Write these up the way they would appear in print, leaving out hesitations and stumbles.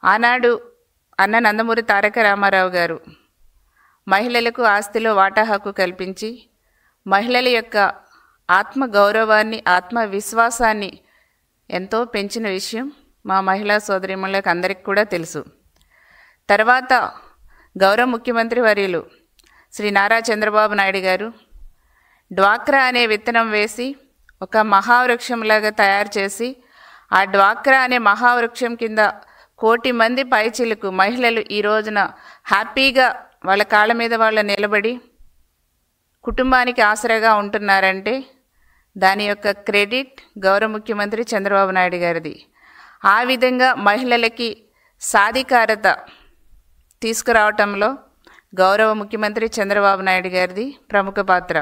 ఆనాడు అన్న నందమూరి తారక రామారావు గారు మహిళలకు ఆస్తిలో వాటా హక్కు కల్పించి మహిళల యొక్క ఆత్మ గౌరవాన్ని ఆత్మవిశ్వాసాన్ని ఎంతో పెంచిన విషయం మా మహిళా సోదరీమణులకు అందరికీ కూడా తెలుసు. తర్వాత గౌరవ ముఖ్యమంత్రి వర్యులు శ్రీ నారా చంద్రబాబు నాయుడు గారు డ్వాక్రా అనే విత్తనం వేసి ఒక మహావృక్షంలాగా తయారు చేసి ఆ డ్వాక్రా అనే మహావృక్షం కింద 1 కోటి మంది పైచిలకు మహిళలు ఈ రోజున హ్యాపీగా వాళ్ళ కాళ్ళ మీద వాళ్ళు నిలబడి కుటుంబానికి ఆసరాగా ఉంటున్నారంటే దాని యొక్క క్రెడిట్ గౌరవ ముఖ్యమంత్రి చంద్రబాబు నాయుడు గారిది. ఆ విధంగా మహిళలకి సాధికారత తీసుకురావటంలో గౌరవ ముఖ్యమంత్రి చంద్రబాబు నాయుడు గారిది ప్రముఖ పాత్ర.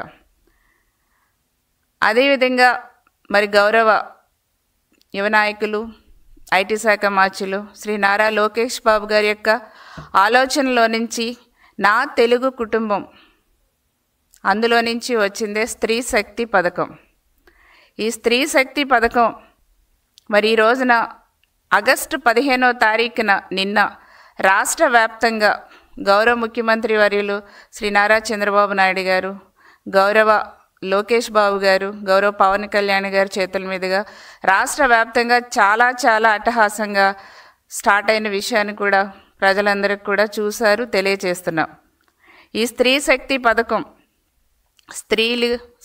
అదేవిధంగా మరి గౌరవ యువ నాయకులు ఐటీ శాఖ మార్చులు శ్రీ నారా లోకేష్ బాబు గారి యొక్క ఆలోచనలో నుంచి నా తెలుగు కుటుంబం అందులో నుంచి వచ్చిందే స్త్రీ శక్తి పథకం. ఈ స్త్రీ శక్తి పథకం మరి ఈ రోజున ఆగస్టు 15వ తారీఖున నిన్న రాష్ట్ర వ్యాప్తంగా గౌరవ ముఖ్యమంత్రి వర్యులు శ్రీ నారా చంద్రబాబు నాయుడు గారు, గౌరవ లోకేష్ బాబు గారు, గౌరవ పవన్ కళ్యాణ్ గారి చేతుల మీదుగా రాష్ట్ర వ్యాప్తంగా చాలా చాలా అట్టహాసంగా స్టార్ట్ అయిన విషయాన్ని కూడా ప్రజలందరికీ కూడా చూశారు, తెలియచేస్తున్నాం. ఈ స్త్రీ శక్తి పథకం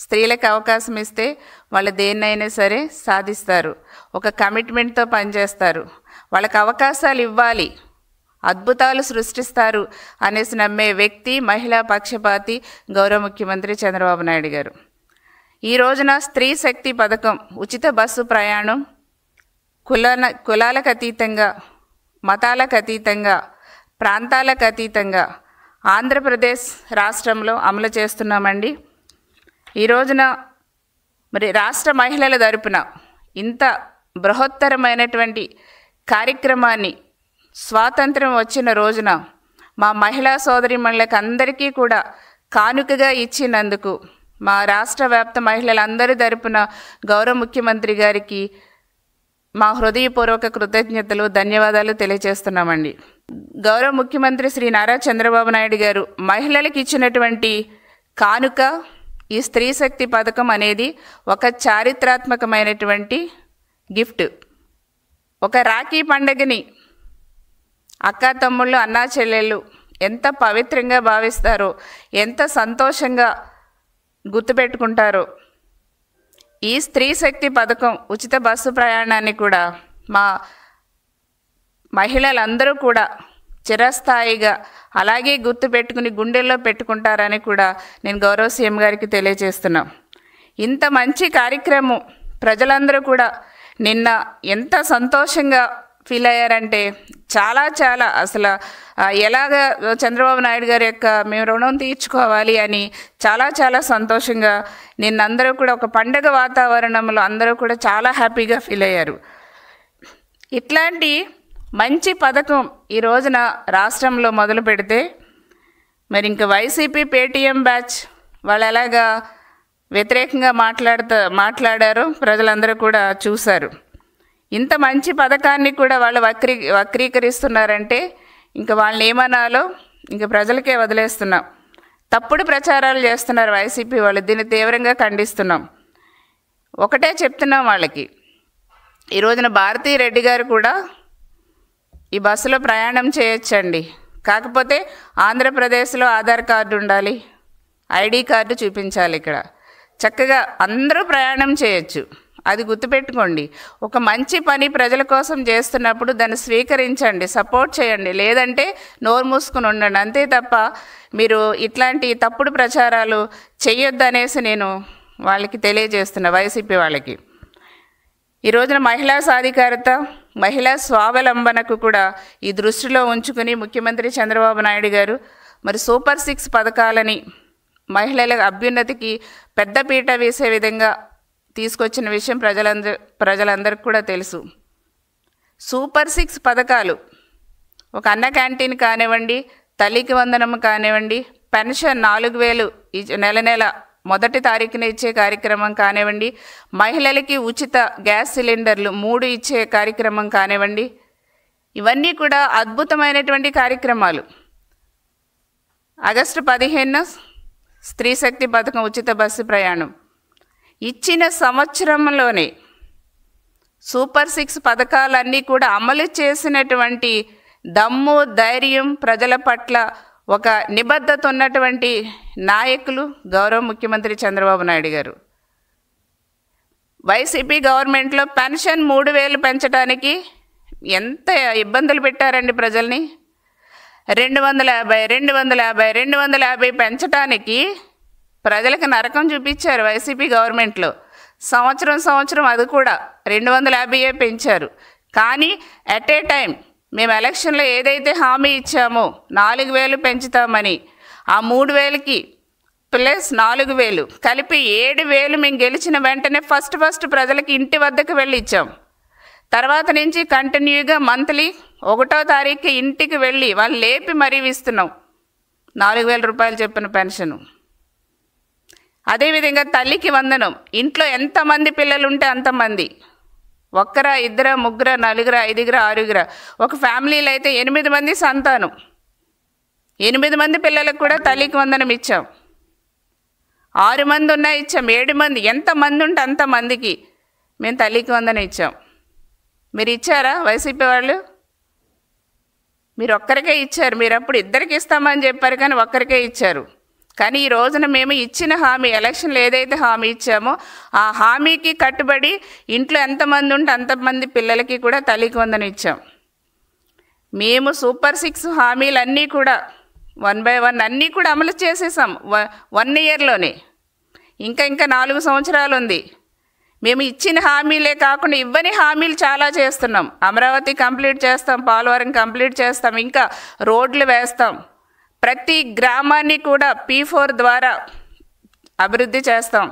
స్త్రీలకు అవకాశం ఇస్తే వాళ్ళు దేన్నైనా సరే సాధిస్తారు, ఒక కమిట్మెంట్తో పనిచేస్తారు, వాళ్ళకి అవకాశాలు ఇవ్వాలి, అద్భుతాలు సృష్టిస్తారు అనేసి నమ్మే వ్యక్తి మహిళా పక్షపాతి గౌరవ ముఖ్యమంత్రి చంద్రబాబు నాయుడు గారు. ఈ రోజున స్త్రీ శక్తి పథకం ఉచిత బస్సు ప్రయాణం కులాలకు అతీతంగా, మతాలకు అతీతంగా, ప్రాంతాలకు అతీతంగా ఆంధ్రప్రదేశ్ రాష్ట్రంలో అమలు చేస్తున్నామండి. ఈ రోజున మరి రాష్ట్ర మహిళల తరపున ఇంత బృహత్తరమైనటువంటి కార్యక్రమాన్ని స్వాతంత్రం వచ్చిన రోజున మా మహిళా సోదరీమణులకు అందరికీ కూడా కానుకగా ఇచ్చినందుకు మా రాష్ట్ర వ్యాప్త మహిళలందరి తరపున గౌరవ ముఖ్యమంత్రి గారికి మా హృదయపూర్వక కృతజ్ఞతలు, ధన్యవాదాలు తెలియజేస్తున్నామండి. గౌరవ ముఖ్యమంత్రి శ్రీ నారా చంద్రబాబు నాయుడు గారు మహిళలకు ఇచ్చినటువంటి కానుక ఈ స్త్రీ శక్తి పథకం అనేది ఒక చారిత్రాత్మకమైనటువంటి గిఫ్ట్. ఒక రాఖీ పండుగని అక్కా తమ్ముళ్ళు, అన్నా చెల్లెళ్ళు ఎంత పవిత్రంగా భావిస్తారో, ఎంత సంతోషంగా గుర్తుపెట్టుకుంటారో, ఈ స్త్రీ శక్తి పథకం ఉచిత బస్సు ప్రయాణాన్ని కూడా మా మహిళలందరూ కూడా చిరస్థాయిగా అలాగే గుర్తుపెట్టుకుని గుండెల్లో పెట్టుకుంటారని కూడా నేను గౌరవ సీఎం గారికి తెలియజేస్తున్నాం. ఇంత మంచి కార్యక్రమం ప్రజలందరూ కూడా నిన్న ఎంత సంతోషంగా ఫీల్ అయ్యారంటే చాలా చాలా అసలు ఎలాగ చంద్రబాబు నాయుడు గారి యొక్క మేము రుణం తీర్చుకోవాలి అని చాలా చాలా సంతోషంగా నిన్న అందరూ కూడా ఒక పండగ వాతావరణంలో అందరూ కూడా చాలా హ్యాపీగా ఫీల్ అయ్యారు. ఇట్లాంటి మంచి పథకం ఈ రోజున రాష్ట్రంలో మొదలు పెడితే మరి ఇంక వైసీపీ పేటీఎం బ్యాచ్ వాళ్ళు ఎలాగా వ్యతిరేకంగా మాట్లాడారో ప్రజలందరూ కూడా చూశారు. ఇంత మంచి పథకాన్ని కూడా వాళ్ళు వక్రీకరిస్తున్నారంటే ఇంక వాళ్ళని ఏమనాలో ఇంక ప్రజలకే వదిలేస్తున్నాం. తప్పుడు ప్రచారాలు చేస్తున్నారు వైసీపీ వాళ్ళు, దీన్ని తీవ్రంగా ఖండిస్తున్నాం. ఒకటే చెప్తున్నాం వాళ్ళకి, ఈ రోజున భారతీ రెడ్డి గారు కూడా ఈ బస్సులో ప్రయాణం చేయొచ్చండి, కాకపోతే ఆంధ్రప్రదేశ్లో ఆధార్ కార్డు ఉండాలి, ఐడి కార్డు చూపించాలి. ఇక్కడ చక్కగా అందరూ ప్రయాణం చేయొచ్చు, అది గుర్తుపెట్టుకోండి. ఒక మంచి పని ప్రజల కోసం చేస్తున్నప్పుడు దాన్ని స్వీకరించండి, సపోర్ట్ చేయండి, లేదంటే నోరు మూసుకుని ఉండండి. అంతే తప్ప మీరు ఇట్లాంటి తప్పుడు ప్రచారాలు చేయొద్దనేసి నేను వాళ్ళకి తెలియజేస్తున్నా, వైసీపీ వాళ్ళకి. ఈ రోజున మహిళా సాధికారత, మహిళా స్వావలంబనకు కూడా ఈ దృష్టిలో ఉంచుకుని ముఖ్యమంత్రి చంద్రబాబు నాయుడు గారు మరి సూపర్ 6 పథకాలని మహిళల అభ్యున్నతికి పెద్దపీట వేసే విధంగా తీసుకొచ్చిన విషయం ప్రజలందరికీ కూడా తెలుసు. సూపర్ 6 పథకాలు, ఒక అన్న క్యాంటీన్ కానివ్వండి, తల్లికి వందనం కానివ్వండి, పెన్షన్ 4000 నెల మొదటి తారీఖున ఇచ్చే కార్యక్రమం కానివ్వండి, మహిళలకి ఉచిత గ్యాస్ సిలిండర్లు 3 ఇచ్చే కార్యక్రమం కానివ్వండి, ఇవన్నీ కూడా అద్భుతమైనటువంటి కార్యక్రమాలు. ఆగస్టు 15 స్త్రీ శక్తి పథకం ఉచిత బస్సు ప్రయాణం ఇచ్చిన సంవత్సరంలోనే సూపర్ 6 పథకాలన్నీ కూడా అమలు చేసినటువంటి దమ్ము ధైర్యం ప్రజల పట్ల ఒక నిబద్ధత ఉన్నటువంటి నాయకులు గౌరవ ముఖ్యమంత్రి చంద్రబాబు నాయుడు గారు. వైసీపీ గవర్నమెంట్లో పెన్షన్ 3,000 పెంచడానికి ఎంత ఇబ్బందులు పెట్టారండి ప్రజల్ని. 250 పెంచడానికి ప్రజలకు నరకం చూపించారు వైసీపీ గవర్నమెంట్లో. సంవత్సరం అది కూడా 250 పెంచారు. కానీ అట్ ఏ టైం మేము ఎలక్షన్లో ఏదైతే హామీ ఇచ్చామో 4,000 పెంచుతామని, ఆ 3,000కి ప్లస్ 4,000 కలిపి 7,000 మేము గెలిచిన వెంటనే ఫస్ట్ ప్రజలకి ఇంటి వద్దకు వెళ్ళి ఇచ్చాం. తర్వాత నుంచి కంటిన్యూగా మంత్లీ 1వ తారీఖు ఇంటికి వెళ్ళి వాళ్ళు లేపి మరీ ఇస్తున్నాం 4,000 రూపాయలు చెప్పిన పెన్షను. అదేవిధంగా తల్లికి వందనం. ఇంట్లో ఎంతమంది పిల్లలు ఉంటే అంతమంది, 1, 2, 3, 4, 5, 6, ఒక ఫ్యామిలీలో అయితే 8 మంది సంతానం, 8 మంది పిల్లలకు కూడా తల్లికి వందనం ఇచ్చాం. 6 మంది ఉన్నా ఇచ్చాం, 7 మంది, ఎంతమంది ఉంటే అంతమందికి మేము తల్లికి వందనం ఇచ్చాం. మీరు ఇచ్చారా వైసీపీ వాళ్ళు? మీరు ఒక్కరికే ఇచ్చారు. మీరు అప్పుడు ఇద్దరికి ఇస్తామని చెప్పారు కానీ ఒక్కరికే ఇచ్చారు. కానీ ఈ రోజున మేము ఇచ్చిన హామీ, ఎలక్షన్లో ఏదైతే హామీ ఇచ్చామో ఆ హామీకి కట్టుబడి ఇంట్లో ఎంతమంది ఉంటే అంతమంది పిల్లలకి కూడా తల్లికి వందనం ఇచ్చాం. మేము సూపర్ 6 హామీలన్నీ కూడా 1 by 1 అన్నీ కూడా అమలు చేసేసాం 1 ఇయర్లోనే. ఇంకా 4 సంవత్సరాలు ఉంది. మేము ఇచ్చిన హామీలే కాకుండా ఇవ్వని హామీలు చాలా చేస్తున్నాం. అమరావతి కంప్లీట్ చేస్తాం, పోలవరం కంప్లీట్ చేస్తాం, ఇంకా రోడ్లు వేస్తాం. ప్రతి గ్రామాన్ని కూడా P4 ద్వారా అభివృద్ధి చేస్తాం.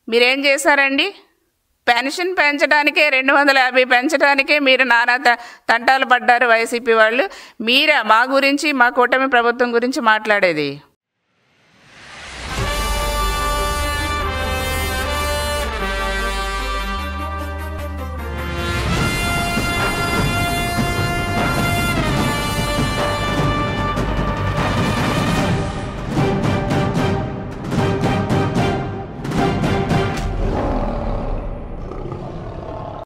మీరేం చేశారండి? పెన్షన్ పెంచడానికే 250 పెంచడానికే మీరు నానా తంటాలు పడ్డారు వైసీపీ వాళ్ళు. మీరా మా గురించి, మా కూటమి ప్రభుత్వం గురించి మాట్లాడేది?